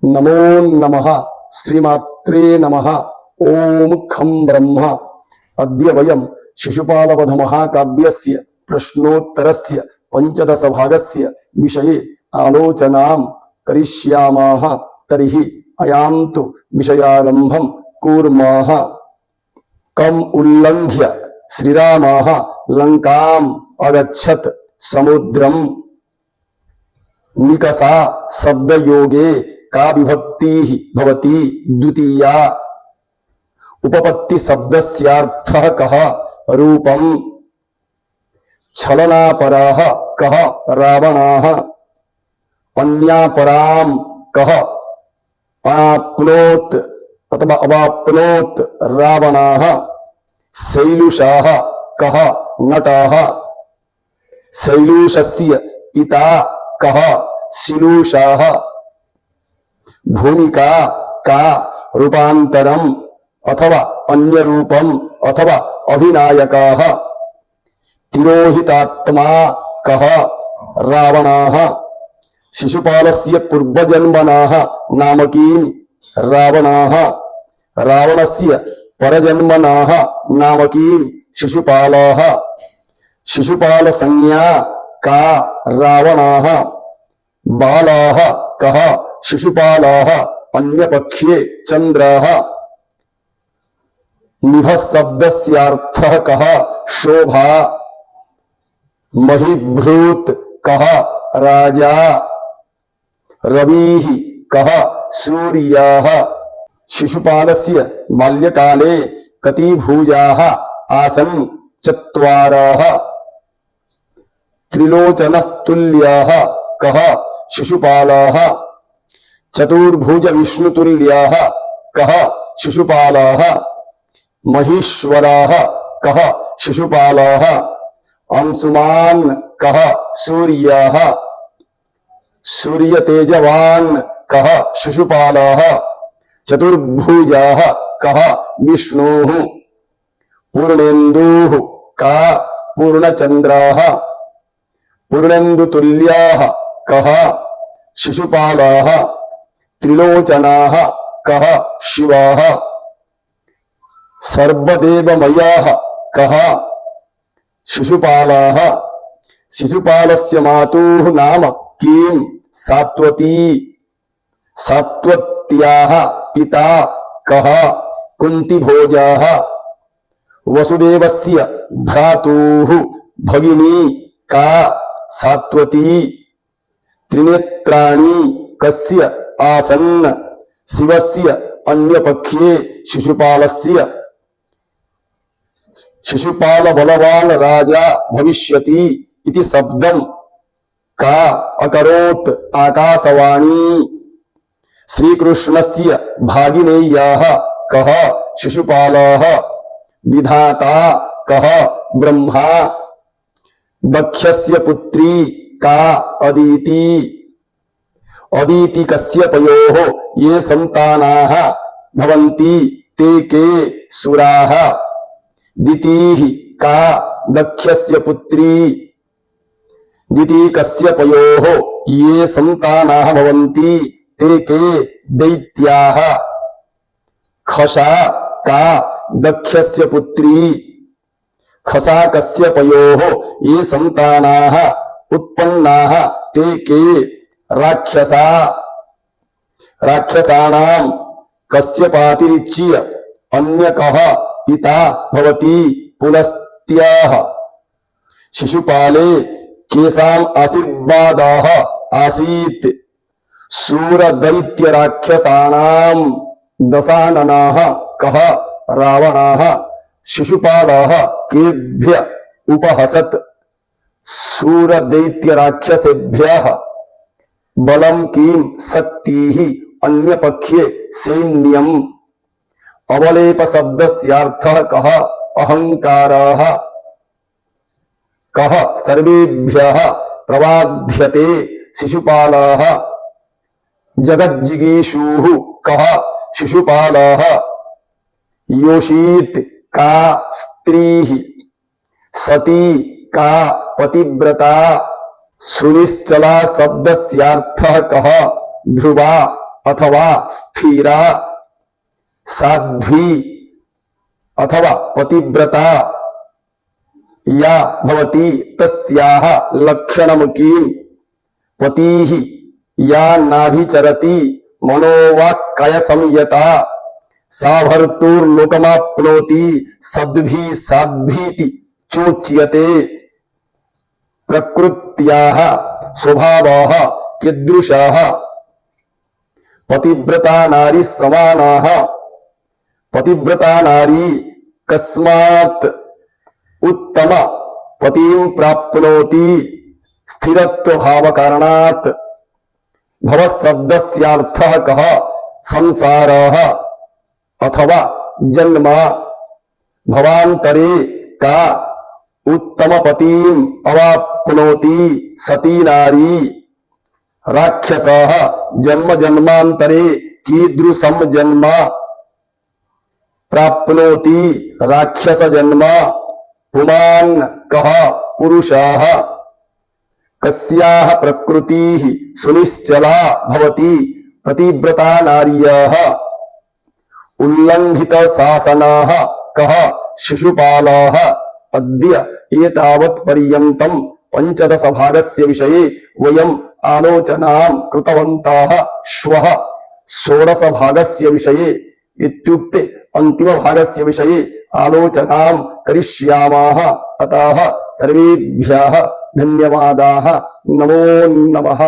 नमो नमः श्रीमात्रे नमः। ओम खं ब्रह्म। अद्य वयं शिशुपालवध महाकाव्यस्य प्रश्नोत्तरस्य पंचदशभागस्य विषये आलोचनां करिष्यामः। तर्हि अयान्तु विषयारम्भं कुर्मः। कम उल्लंघ्य श्रीरामः लंकाम् अगच्छत् समुद्रं निकषा शब्दयोगे का विभक्ति भवति द्वितीया। उपपत्ति शब्दस्यार्थः कः रूपं छलनापरः कः रावणः अन्यापरां कः अनाप्नोत् अथवा अवाप्नोत् रावणः शैलुषः कः नटः शैलूषस्य पिता कः शिलूषः भूमिका का रूपांतरम अथवा अन्य रूपम अथवा अभिनायकः तिरोहितात्मा कः रावणः शिशुपालस्य पूर्वजन्मनः नाम किं रावणः रावणस्य परजन्मनः नाम किं शिशुपालः शिशुपाल संज्ञा का रावणः बालः कः शिशुपालः अन्यपक्षे चंद्रः निभः शब्दस्यार्थः कः शोभा महिभृत् कः राजा रविः कः सूर्यः शिशुपालस्य बाल्यकाले कति भुजाः आसन् चत्वारः त्रिलोचनः तुल्यः कः शिशुपालः चतुर्भुज विष्णुतुल्यः कः शिशुपालः महीश्वरः कः शिशुपालः अंशुमान् कः सूर्यः सूर्यतेजवान् कः शिशुपालः चतुर्भुजः कः विष्णुः पूर्णेन्दुः का पूर्णचंद्रः पूर्णेन्दुतुल्यः कः शिशुपालः त्रिलोचनः कः शिवः सर्वदेवमयः कः शिशुपालः शिशुपालस्य मातुः नाम किं सात्वती सात्वत्याः पिता कः कुन्तिभोजः वसुदेवस्य भ्रातुः भगिनी का सात्वती त्रिनेत्राणि कस्य आसन् शिवस्य अन्यपक्षे शिशुपालस्य शिशुपाल बलवान राजा भविष्यति इति शब्दं का अकरोत् आकाशवाणी श्रीकृष्णस्य भागिनेयः कः शिशुपालः विधाता कः ब्रह्मा दक्षस्य पुत्री का अदिति अदिति कश्यपयोः ये संतानाः भवन्ति ते के सुराः दितिः का दक्षस्य पुत्री दिति कश्यपयोः ये संतानाः भवन्ति ते के दैत्याः खशा का दक्षस्य पुत्री खसा कश्यपयोः ये संतानाः उत्पन्नाः ते के राक्षसा राक्षसाणां कश्यपातिरिच्य अन्यकः पिता भवति पुलस्त्याः शिशुपाले केषाम् आशीर्वादः आसीत् शूरदैत्यराक्षसाणां दशाननः कः रावणः शिशुपालः केभ्य उपहसत् शूरदैत्यराक्षसेभ्यः बलं किं शक्तिः अन्यपक्षे सैन्यम् अवलेप शब्दस्यार्थः कः अहंकारः कः सर्वेभ्यः प्रबाध्यते शिशुपालः जगज्जिगीषुः कः शिशुपालः योषित् का स्त्रीः सती का पतिव्रता सुनिश्चला शब्दस्यार्थः कः ध्रुवा अथवा स्थिरा साध्वी अथवा पतिव्रता या भवति तस्याः लक्षणमुखीं पतिः या नाभिचरति मनोवाक्काय संयता सा भर्तुर्लोकमाप्नोति सद्भिः साध्वीति चोच्यते। प्रकृत्याः स्वभावः कीदृशः पतिव्रता नारी समानाः पतिव्रता नारी कस्मात् उत्तम पतिं प्राप्नोति स्थिरत्व भाव कारणात्। भवशब्दस्यार्थः कः संसारः अथवा जन्म भवान्तरे का उत्तम पतिं अवाप्नोति सती नारी राक्षसः जन्म जन्मान्तरे कीदृशं जन्म प्राप्नोति राक्षस जन्म। पुमान् कः पुरुषः कस्याः प्रकृतिः सुनिश्चला भवति पतिव्रता नार्यः। उल्लङ्घित शासनः कः शिशुपालः। अद्य एतावत् पर्यन्तं पंचदश भागस्य विषये वयम् आलोचनां कृतवन्तः। श्वः षोडश भागस्य विषये इत्युक्ते अंतिम भागस्य विषये आलोचनां करिष्यामः। अतः सर्वेभ्यः धन्यवादाः। नमो नमः।